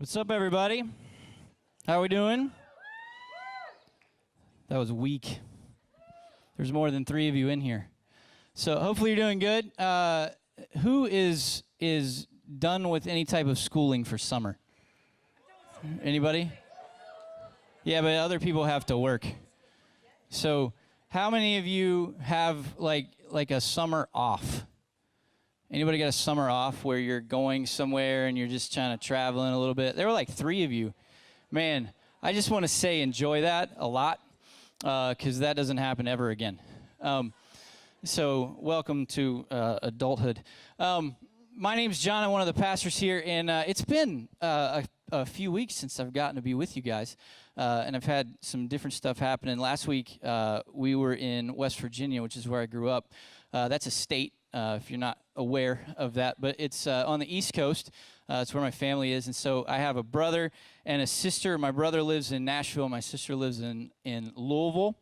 What's up, everybody? How are we doing? That was weak. There's more than 3 of you in here. So hopefully you're doing good. Who is done with any type of schooling for summer? Anybody? Yeah, but other people have to work. So how many of you have like a summer off? Anybody got a summer off where you're going somewhere and you're just trying to travel in a little bit? There were like 3 of you. Man, I just want to say enjoy that a lot because that doesn't happen ever again. So welcome to adulthood. My name's John. I'm one of the pastors here, and it's been a few weeks since I've gotten to be with you guys, and I've had some different stuff happening. Last week, we were in West Virginia, which is where I grew up. That's a state, if you're not aware of that, but it's on the East Coast. It's where my family is, and so I have a brother and a sister. My brother lives in Nashville. My sister lives in Louisville,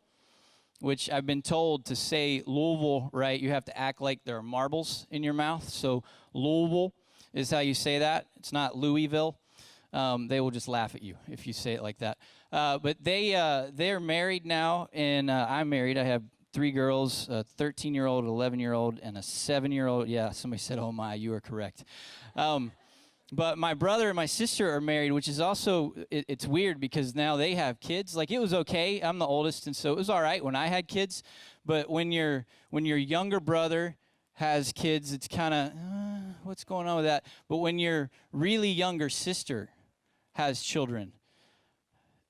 which I've been told to say Louisville right, you have to act like there are marbles in your mouth. So Louisville is how you say that. It's not Louisville. They will just laugh at you if you say it like that. But they're married now, and I'm married. I have 3 girls, a 13-year-old, 11-year-old, and a 7-year-old. Yeah, somebody said, oh my, you are correct. But my brother and my sister are married, which is also, it's weird because now they have kids. Like, it was okay. I'm the oldest, and so it was all right when I had kids. But when your younger brother has kids, it's kind of, what's going on with that? But when your really younger sister has children,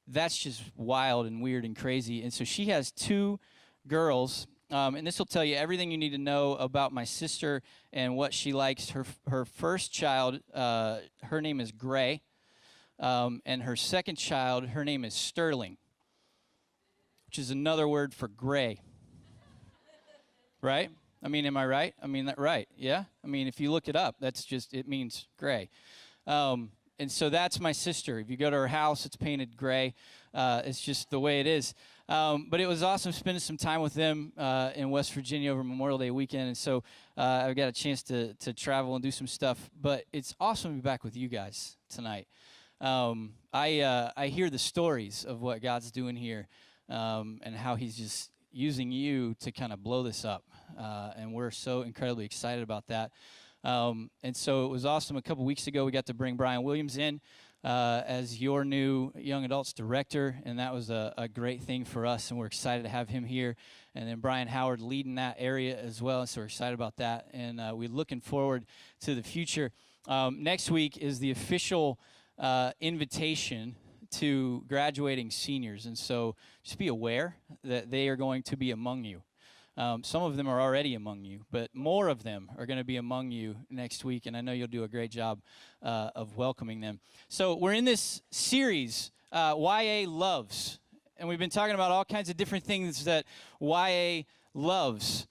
that's just wild and weird and crazy. And so she has 2 girls. And this will tell you everything you need to know about my sister and what she likes. Her first child, her name is Gray, and her second child, her name is Sterling, which is another word for gray. Right? I mean, am I right? I mean, that right? Yeah? I mean, if you look it up, that's just, it means gray. And so that's my sister. If you go to her house, it's painted gray. It's just the way it is. But it was awesome spending some time with them in West Virginia over Memorial Day weekend. And so I got a chance to travel and do some stuff. But it's awesome to be back with you guys tonight. I hear the stories of what God's doing here and how he's just using you to kind of blow this up. And we're so incredibly excited about that. And so it was awesome. A couple weeks ago, we got to bring Brian Williams in as your new young adults director, and that was a great thing for us, and we're excited to have him here. And then Brian Howard leading that area as well, and so we're excited about that, and we're looking forward to the future. Next week is the official invitation to graduating seniors, and so just be aware that they are going to be among you. Some of them are already among you, but more of them are going to be among you next week, and I know you'll do a great job of welcoming them. So we're in this series, YA Loves, and we've been talking about all kinds of different things that YA loves.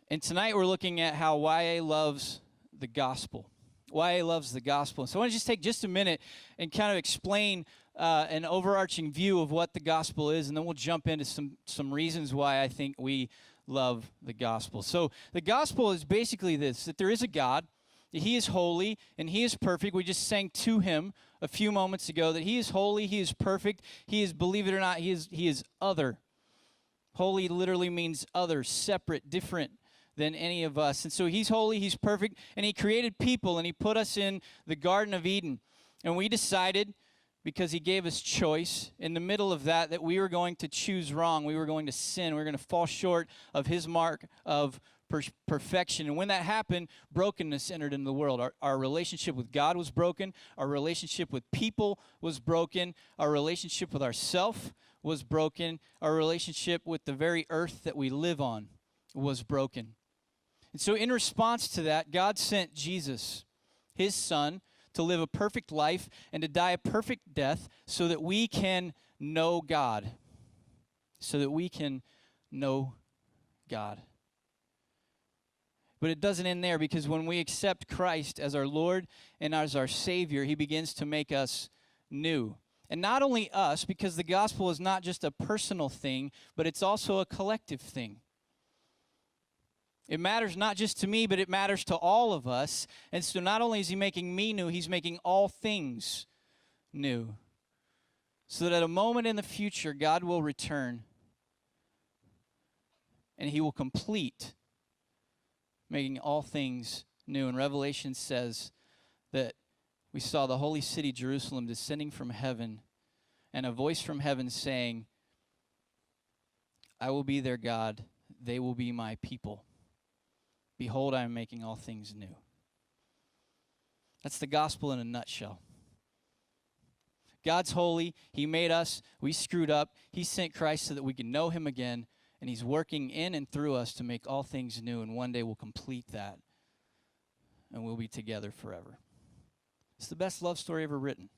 And tonight we're looking at how YA loves the gospel. YA loves the gospel. So I want to just take just a minute and kind of explain an overarching view of what the gospel is, and then we'll jump into some reasons why I think we love the gospel. So the gospel is basically this, that there is a God, that he is holy, and he is perfect. We just sang to him a few moments ago that he is holy, he is perfect, he is, believe it or not, he is other. Holy literally means other, separate, different than any of us. And so he's holy, he's perfect, and he created people, and he put us in the Garden of Eden. And we decided, because he gave us choice, in the middle of that we were going to choose wrong. We were going to sin. We were going to fall short of his mark of perfection. And when that happened, brokenness entered into the world. Our relationship with God was broken. Our relationship with people was broken. Our relationship with ourself was broken. Our relationship with the very earth that we live on was broken. And so in response to that, God sent Jesus, his son, to live a perfect life and to die a perfect death so that we can know God. So that we can know God. But it doesn't end there, because when we accept Christ as our Lord and as our Savior, he begins to make us new. And not only us, because the gospel is not just a personal thing, but it's also a collective thing. It matters not just to me, but it matters to all of us. And so not only is he making me new, he's making all things new. So that at a moment in the future, God will return and he will complete making all things new. And Revelation says that we saw the holy city Jerusalem descending from heaven, and a voice from heaven saying, I will be their God, they will be my people. Behold, I am making all things new. That's the gospel in a nutshell. God's holy. He made us. We screwed up. He sent Christ so that we can know him again, and he's working in and through us to make all things new, and one day we'll complete that, and we'll be together forever. It's the best love story ever written.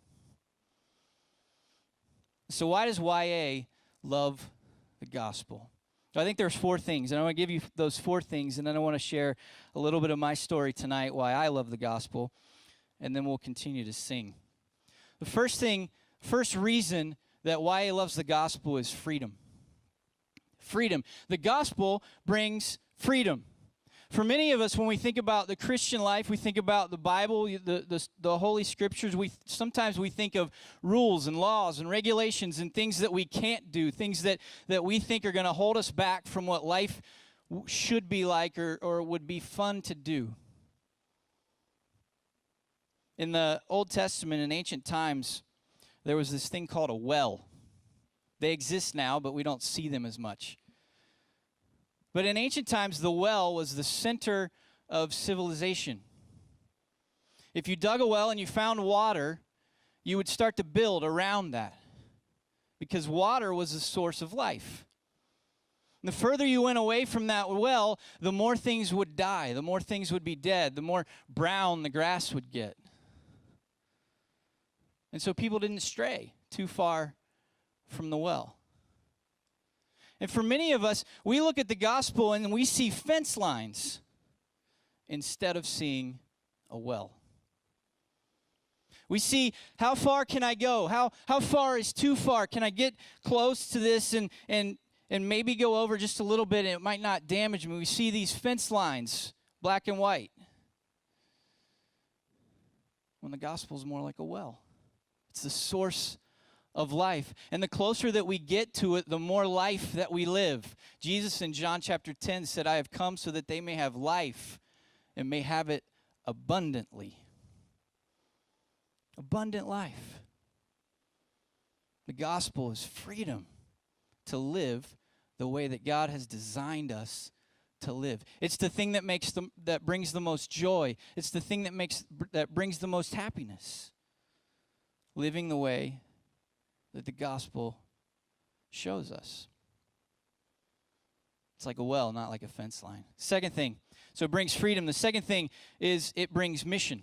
So why does YA love the gospel? I think there's 4 things, and I want to give you those 4 things, and then I want to share a little bit of my story tonight, why I love the gospel, and then we'll continue to sing. The first reason that YA loves the gospel is freedom. Freedom. The gospel brings freedom. For many of us, when we think about the Christian life, we think about the Bible, the Holy Scriptures, sometimes we think of rules and laws and regulations and things that we can't do, things that we think are going to hold us back from what life should be like or would be fun to do. In the Old Testament, in ancient times, there was this thing called a well. They exist now, but we don't see them as much. But in ancient times, the well was the center of civilization. If you dug a well and you found water, you would start to build around that, because water was the source of life. And the further you went away from that well, the more things would die, the more things would be dead, the more brown the grass would get. And so people didn't stray too far from the well. And for many of us, we look at the gospel and we see fence lines instead of seeing a well. We see, how far can I go? How far is too far? Can I get close to this and maybe go over just a little bit and it might not damage me? We see these fence lines, black and white, when the gospel is more like a well. It's the source of life. And the closer that we get to it, the more life that we live. Jesus in John chapter 10 said, I have come so that they may have life and may have it abundantly. Abundant life. The gospel is freedom to live the way that God has designed us to live. It's the thing that brings the most joy. It's the thing that brings the most happiness. Living the way that the gospel shows us. It's like a well, not like a fence line. Second thing, so it brings freedom. The second thing is it brings mission.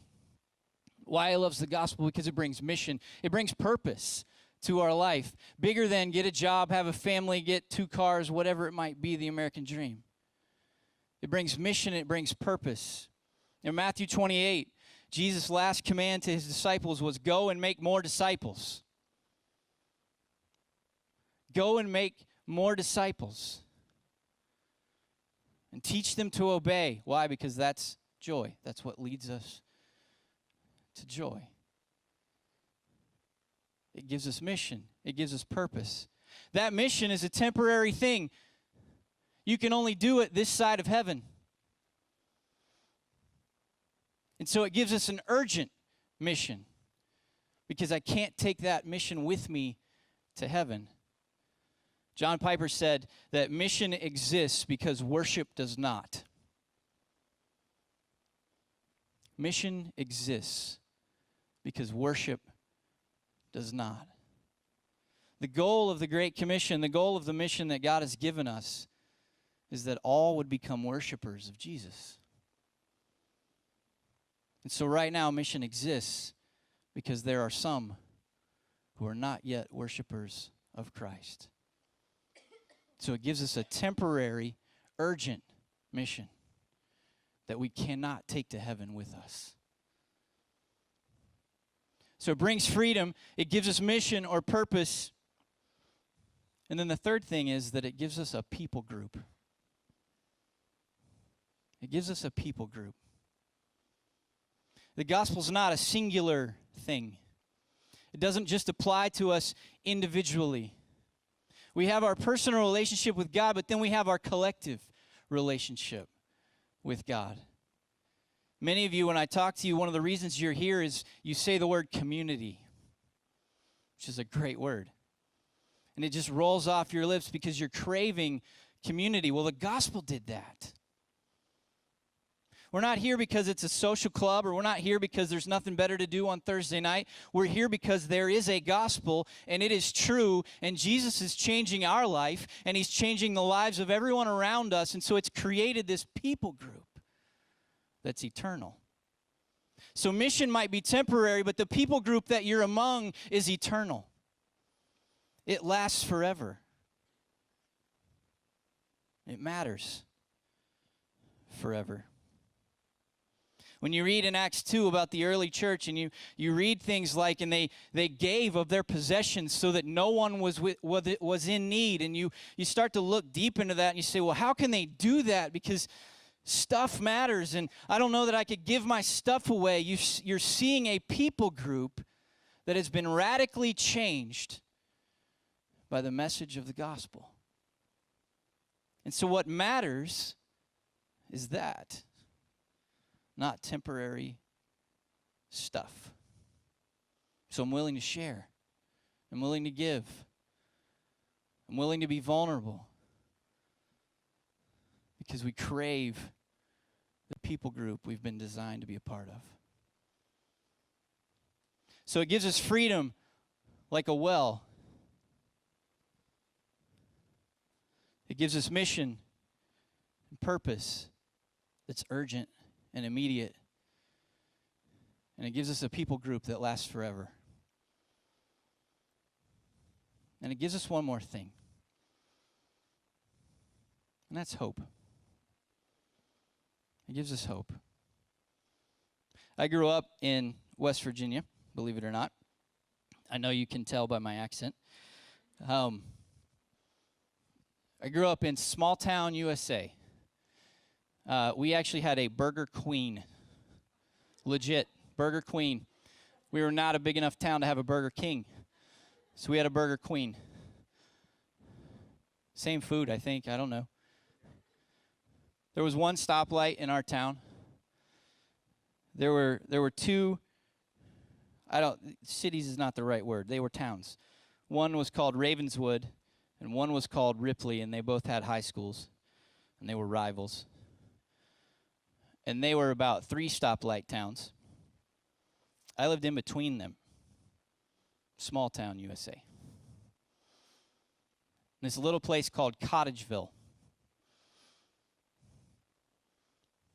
Why I love the gospel? Because it brings mission. It brings purpose to our life. Bigger than get a job, have a family, get 2 cars, whatever it might be, the American dream. It brings mission, it brings purpose. In Matthew 28, Jesus' last command to his disciples was, go and make more disciples. Go and make more disciples. And teach them to obey. Why? Because that's joy. That's what leads us to joy. It gives us mission. It gives us purpose. That mission is a temporary thing. You can only do it this side of heaven. And so it gives us an urgent mission, because I can't take that mission with me to heaven. John Piper said that mission exists because worship does not. Mission exists because worship does not. The goal of the Great Commission, the goal of the mission that God has given us, is that all would become worshipers of Jesus. And so right now, mission exists because there are some who are not yet worshipers of Christ. So it gives us a temporary, urgent mission that we cannot take to heaven with us. So it brings freedom, it gives us mission or purpose. And then the third thing is that it gives us a people group. It gives us a people group. The gospel's not a singular thing. It doesn't just apply to us individually. We have our personal relationship with God, but then we have our collective relationship with God. Many of you, when I talk to you, one of the reasons you're here is you say the word community, which is a great word. And it just rolls off your lips because you're craving community. Well, the gospel did that. We're not here because it's a social club, or we're not here because there's nothing better to do on Thursday night. We're here because there is a gospel, and it is true, and Jesus is changing our life, and he's changing the lives of everyone around us, and so it's created this people group that's eternal. So mission might be temporary, but the people group that you're among is eternal. It lasts forever. It matters forever. When you read in Acts 2 about the early church, and you read things like, and they gave of their possessions so that no one was in need, and you start to look deep into that, and you say, well, how can they do that? Because stuff matters, and I don't know that I could give my stuff away. You're seeing a people group that has been radically changed by the message of the gospel. And so what matters is that, not temporary stuff. So I'm willing to share. I'm willing to give. I'm willing to be vulnerable. Because we crave the people group we've been designed to be a part of. So it gives us freedom like a well. It gives us mission and purpose that's urgent and immediate. And it gives us a people group that lasts forever. And it gives us one more thing. And that's hope. It gives us hope. I grew up in West Virginia, believe it or not. I know you can tell by my accent. I grew up in small town USA. We actually had a Burger Queen. Legit, Burger Queen. We were not a big enough town to have a Burger King. So we had a Burger Queen. Same food, I think. I don't know. There was one stoplight in our town. There were two, cities is not the right word. They were towns. One was called Ravenswood, and one was called Ripley, and they both had high schools, and they were rivals. And they were about 3 stoplight towns. I lived in between them. Small town USA. And this little place called Cottageville.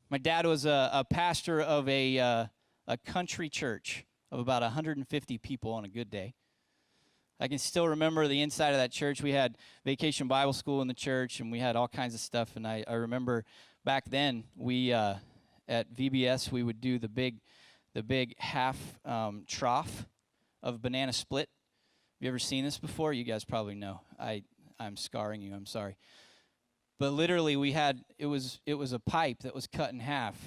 My dad was a pastor of a country church of about 150 people on a good day. I can still remember the inside of that church. We had Vacation Bible School in the church, and we had all kinds of stuff. And I remember back then, we at VBS, we would do the big half trough of banana split. Have you ever seen this before? You guys probably know. I'm scarring you. I'm sorry. But literally, it was a pipe that was cut in half,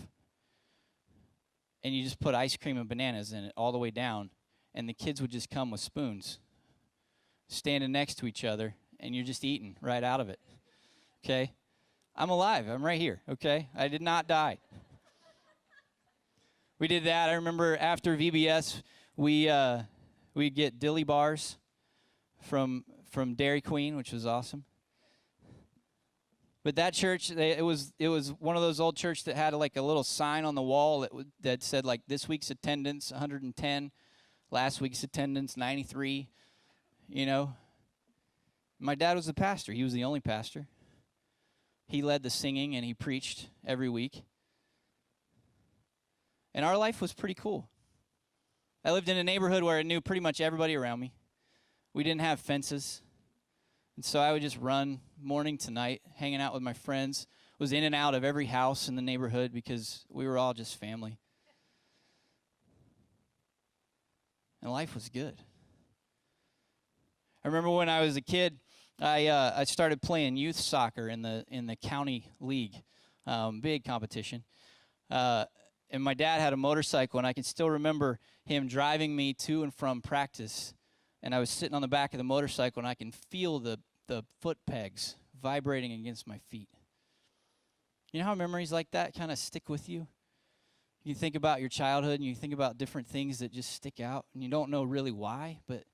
and you just put ice cream and bananas in it all the way down, and the kids would just come with spoons, standing next to each other, and you're just eating right out of it. Okay? I'm alive. I'm right here. Okay? I did not die. We did that. I remember after VBS, we'd get dilly bars from Dairy Queen, which was awesome. But that church, it was one of those old churches that had like a little sign on the wall that said like this week's attendance 110, last week's attendance 93. You know, my dad was the pastor. He was the only pastor. He led the singing and he preached every week. And our life was pretty cool. I lived in a neighborhood where I knew pretty much everybody around me. We didn't have fences. And so I would just run morning to night, hanging out with my friends. Was in and out of every house in the neighborhood because we were all just family. And life was good. I remember when I was a kid, I started playing youth soccer in the county league, big competition. And my dad had a motorcycle, and I can still remember him driving me to and from practice. And I was sitting on the back of the motorcycle, and I can feel the foot pegs vibrating against my feet. You know how memories like that kind of stick with you? You think about your childhood, and you think about different things that just stick out, and you don't know really why. But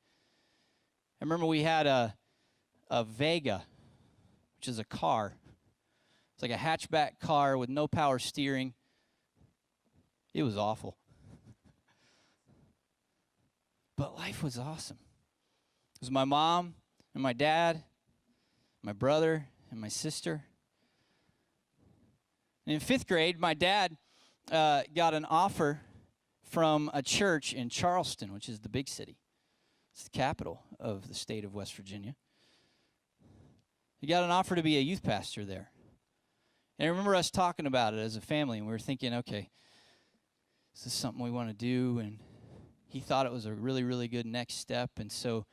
I remember we had a Vega, which is a car. It's like a hatchback car with no power steering. It was awful. But life was awesome. It was my mom and my dad, my brother and my sister. And in 5th grade, my dad got an offer from a church in Charleston, which is the big city. It's the capital of the state of West Virginia. He got an offer to be a youth pastor there. And I remember us talking about it as a family, and we were thinking, okay, is this something we want to do? And he thought it was a really, really good next step. And so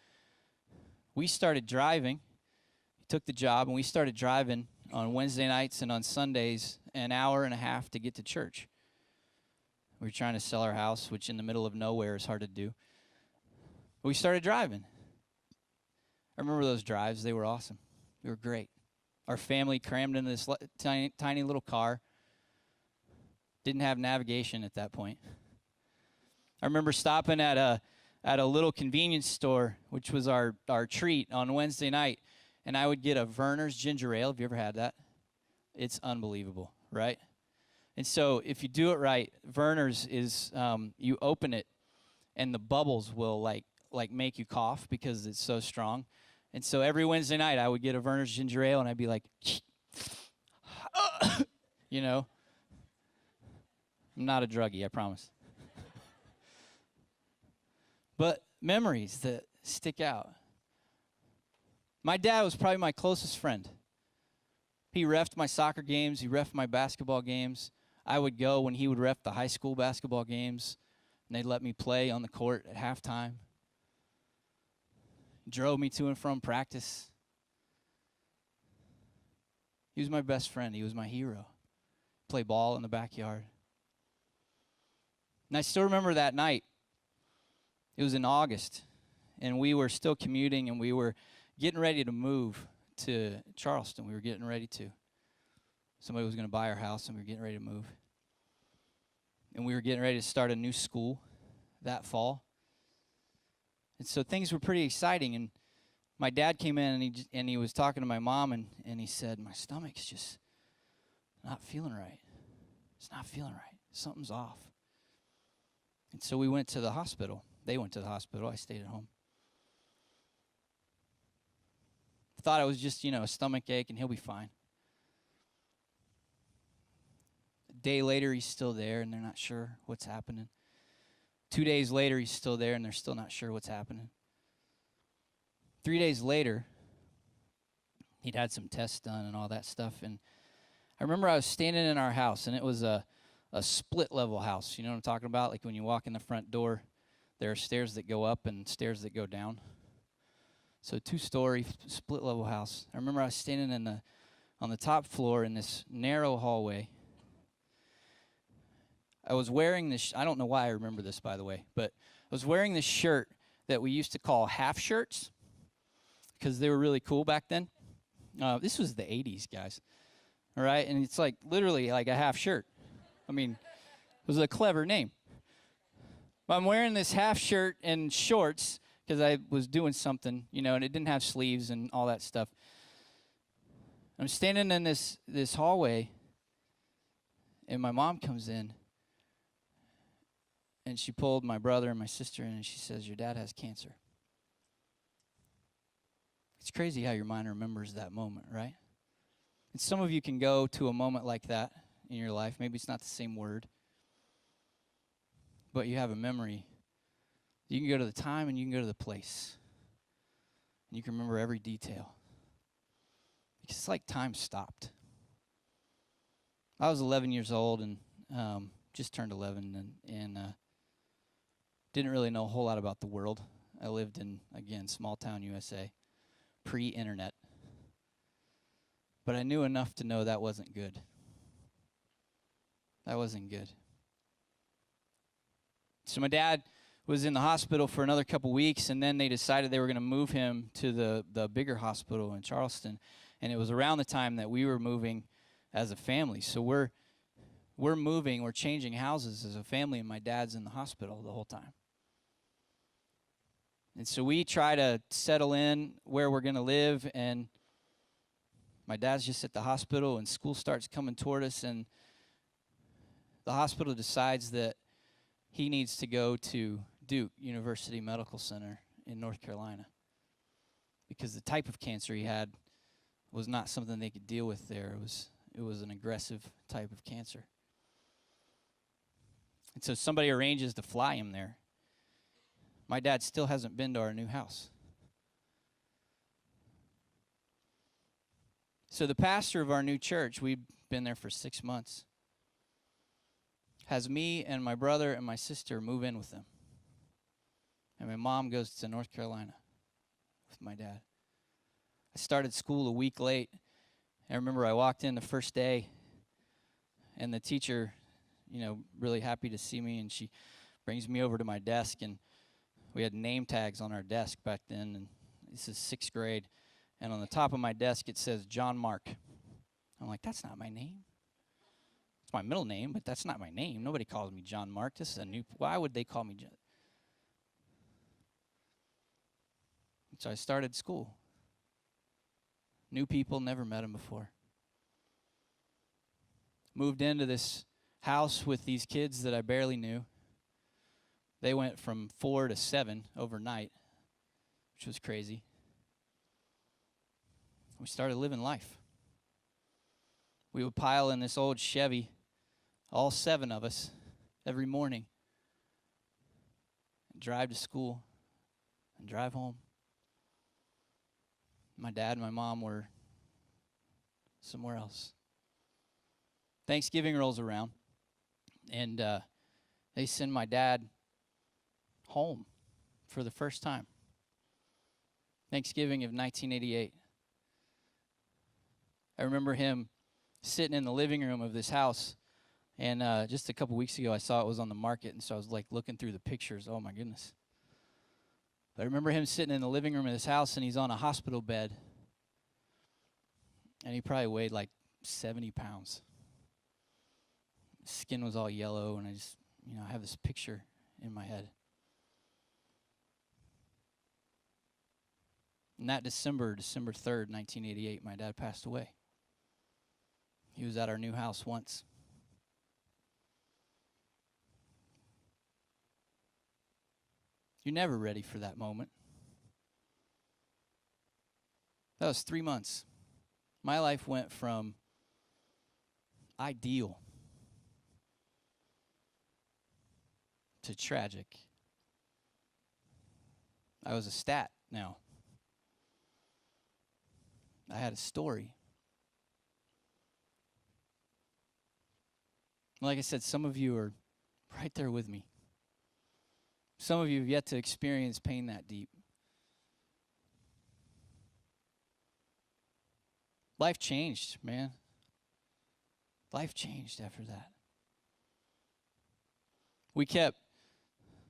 we started driving. He took the job, and we started driving on Wednesday nights and on Sundays an hour and a half to get to church. We were trying to sell our house, which in the middle of nowhere is hard to do. But we started driving. I remember those drives. They were awesome. They were great. Our family crammed into this tiny little car. Didn't have navigation at that point. I remember stopping at a little convenience store, which was our treat on Wednesday night, and I would get a Verner's ginger ale. Have you ever had that? It's unbelievable, right? And so if you do it right, Verner's is you open it, and the bubbles will like make you cough because it's so strong. And so every Wednesday night, I would get a Verner's ginger ale, and I'd be like, you know. I'm not a druggie, I promise. But memories that stick out. My dad was probably my closest friend. He reffed my soccer games. He reffed my basketball games. I would go when he would ref the high school basketball games, and they'd let me play on the court at halftime. Drove me to and from practice. He was my best friend. He was my hero. Play ball in the backyard. And I still remember that night. It was in August, and we were still commuting, and we were getting ready to move to Charleston. We were getting ready to. Somebody was going to buy our house, and we were getting ready to move. And we were getting ready to start a new school that fall. And so things were pretty exciting, and my dad came in, and he was talking to my mom, and he said, my stomach's just not feeling right. It's not feeling right. Something's off. And so we went to the hospital. They went to the hospital. I stayed at home. Thought it was just, a stomach ache, and he'll be fine. A day later, he's still there, and they're not sure what's happening. 2 days later, he's still there, and they're still not sure what's happening. 3 days later, he'd had some tests done and all that stuff. And I remember I was standing in our house, and it was a split-level house. You know what I'm talking about? Like when you walk in the front door, there are stairs that go up and stairs that go down. So 2-story, split-level house. I remember I was standing on the top floor in this narrow hallway. I was wearing this, I don't know why I remember this, by the way, but I was wearing this shirt that we used to call half shirts because they were really cool back then. This was the 80s, guys, all right? And it's like literally like a half shirt. I mean, it was a clever name. But I'm wearing this half shirt and shorts because I was doing something, and it didn't have sleeves and all that stuff. I'm standing in this hallway, and my mom comes in. And she pulled my brother and my sister in, and she says, your dad has cancer. It's crazy how your mind remembers that moment, right? And some of you can go to a moment like that in your life. Maybe it's not the same word, but you have a memory. You can go to the time, and you can go to the place. And you can remember every detail. Because it's like time stopped. I was 11 years old, and just turned 11, and didn't really know a whole lot about the world. I lived in, again, small town USA, pre-internet. But I knew enough to know that wasn't good. That wasn't good. So my dad was in the hospital for another couple weeks, and then they decided they were going to move him to the bigger hospital in Charleston. And it was around the time that we were moving as a family. So we're moving, we're changing houses as a family, and my dad's in the hospital the whole time. And so we try to settle in where we're going to live, and my dad's just at the hospital, and school starts coming toward us, and the hospital decides that he needs to go to Duke University Medical Center in North Carolina because the type of cancer he had was not something they could deal with there. It was an aggressive type of cancer. And so somebody arranges to fly him there. My dad still hasn't been to our new house. So the pastor of our new church, we've been there for 6 months, has me and my brother and my sister move in with them. And my mom goes to North Carolina with my dad. I started school a week late. I remember I walked in the first day, and the teacher, really happy to see me, and she brings me over to my desk, and we had name tags on our desk back then, and this is 6th grade, and on the top of my desk it says John Mark. I'm like, that's not my name. It's my middle name, but that's not my name. Nobody calls me John Mark. This is why would they call me John? So I started school. New people, never met them before. Moved into this house with these kids that I barely knew. They went from 4 to 7 overnight, which was crazy. We started living life. We would pile in this old Chevy, all 7 of us, every morning, and drive to school and drive home. My dad and my mom were somewhere else. Thanksgiving rolls around, and they send my dad home for the first time. Thanksgiving of 1988. I remember him sitting in the living room of this house, and just a couple weeks ago I saw it was on the market, and so I was like looking through the pictures. Oh my goodness. I remember him sitting in the living room of this house, and he's on a hospital bed, and he probably weighed like 70 pounds. His skin was all yellow, and I just, I have this picture in my head. And that December 3rd, 1988, my dad passed away. He was at our new house once. You're never ready for that moment. That was 3 months. My life went from ideal to tragic. I was a stat now. I had a story. Like I said, some of you are right there with me. Some of you have yet to experience pain that deep. Life changed, man. Life changed after that. We kept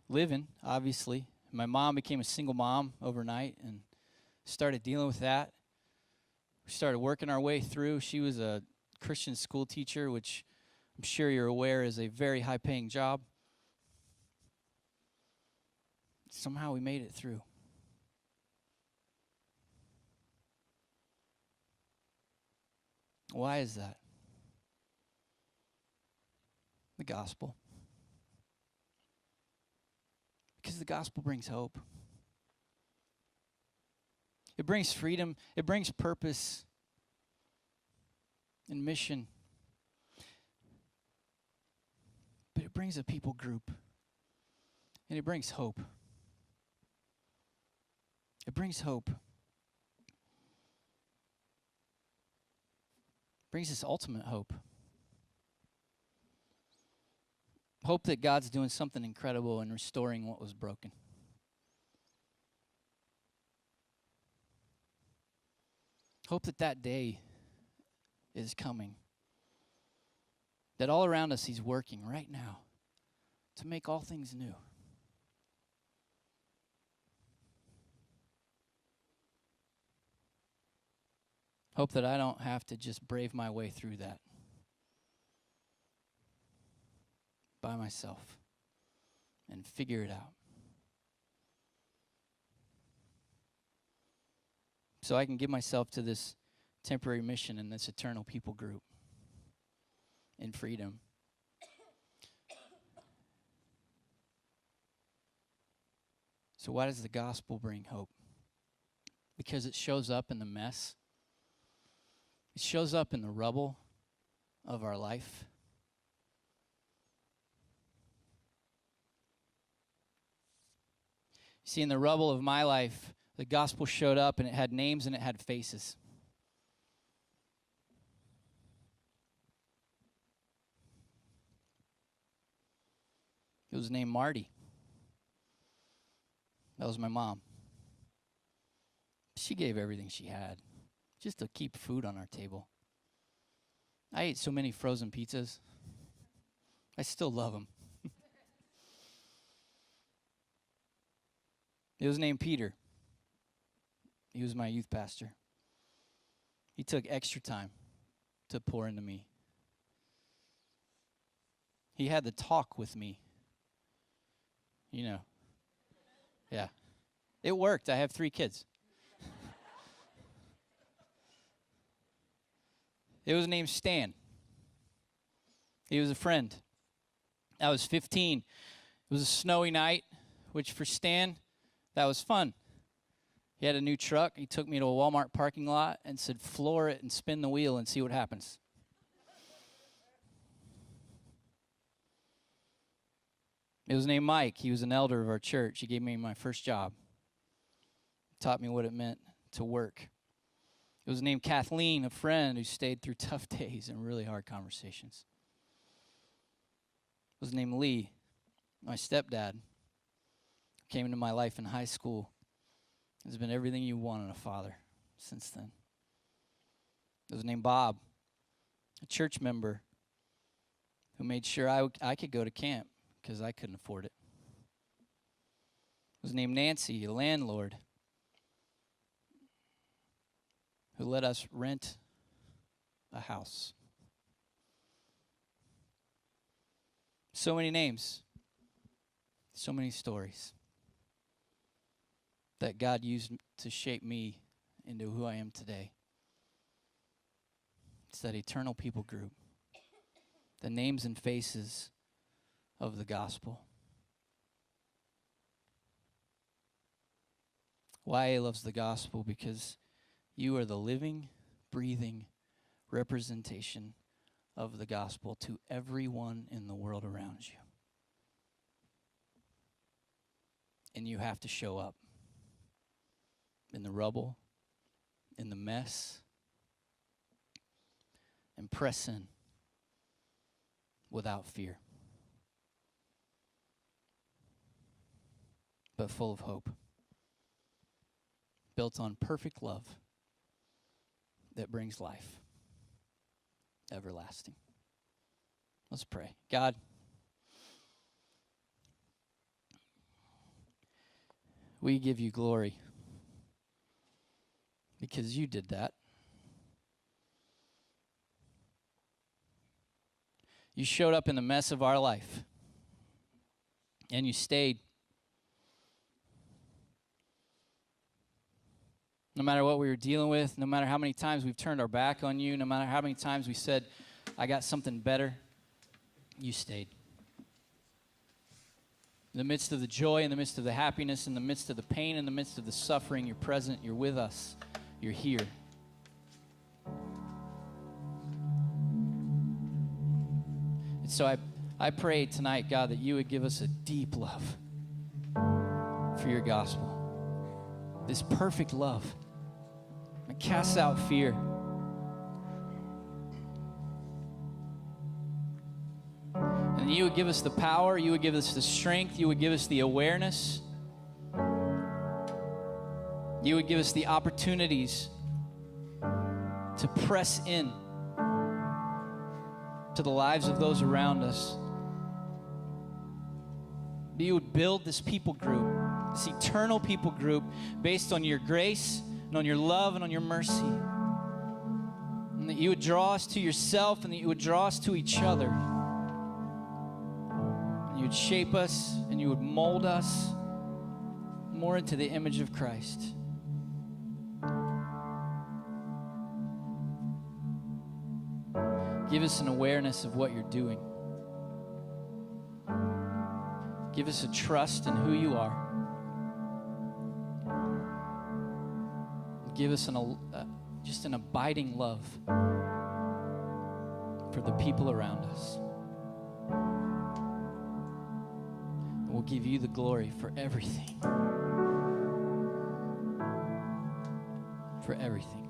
living, obviously. My mom became a single mom overnight and started dealing with that. We started working our way through. She was a Christian school teacher, which I'm sure you're aware is a very high-paying job. Somehow we made it through. Why is that? The gospel. Because the gospel brings hope. It brings freedom. It brings purpose and mission. But it brings a people group. And it brings hope. It brings hope. It brings us ultimate hope. Hope that God's doing something incredible and restoring what was broken. Hope that that day is coming. That all around us He's working right now to make all things new. Hope that I don't have to just brave my way through that by myself and figure it out. So I can give myself to this temporary mission in this eternal people group in freedom. So why does the gospel bring hope? Because it shows up in the mess. It shows up in the rubble of our life. See, in the rubble of my life, the gospel showed up and it had names and it had faces. It was named Marty. That was my mom. She gave everything she had just to keep food on our table. I ate so many frozen pizzas. I still love them. It was named Peter. He was my youth pastor. He took extra time to pour into me. He had to talk with me. You know. Yeah. It worked. I have 3 kids. It was named Stan. He was a friend. I was 15. It was a snowy night, which for Stan, that was fun. He had a new truck. He took me to a Walmart parking lot and said, floor it and spin the wheel and see what happens. It was named Mike. He was an elder of our church. He gave me my first job. Taught me what it meant to work. It was named Kathleen, a friend who stayed through tough days and really hard conversations. It was named Lee, my stepdad. Came into my life in high school. Has been everything you want in a father since then. It was named Bob, a church member who made sure I could go to camp because I couldn't afford it. It was named Nancy, a landlord who let us rent a house. So many names, so many stories that God used to shape me into who I am today. It's that eternal people group, the names and faces of the gospel. YA loves the gospel because you are the living, breathing representation of the gospel to everyone in the world around you. And you have to show up in the rubble, in the mess, and press in without fear, but full of hope, built on perfect love that brings life everlasting. Let's pray. God, we give you glory because you did that. You showed up in the mess of our life, and you stayed. No matter what we were dealing with, no matter how many times we've turned our back on you, no matter how many times we said, I got something better, you stayed. In the midst of the joy, in the midst of the happiness, in the midst of the pain, in the midst of the suffering, you're present, you're with us, you're here. And so I pray tonight, God, that you would give us a deep love for your gospel. This perfect love that casts out fear. And you would give us the power, you would give us the strength, you would give us the awareness. You would give us the opportunities to press in to the lives of those around us. You would build this people group, this eternal people group based on your grace and on your love and on your mercy. and that you would draw us to yourself, and that you would draw us to each other. And you would shape us, and you would mold us more into the image of Christ. Give us an awareness of what you're doing. Give us a trust in who you are. Give us just an abiding love for the people around us. And we'll give you the glory for everything. For everything.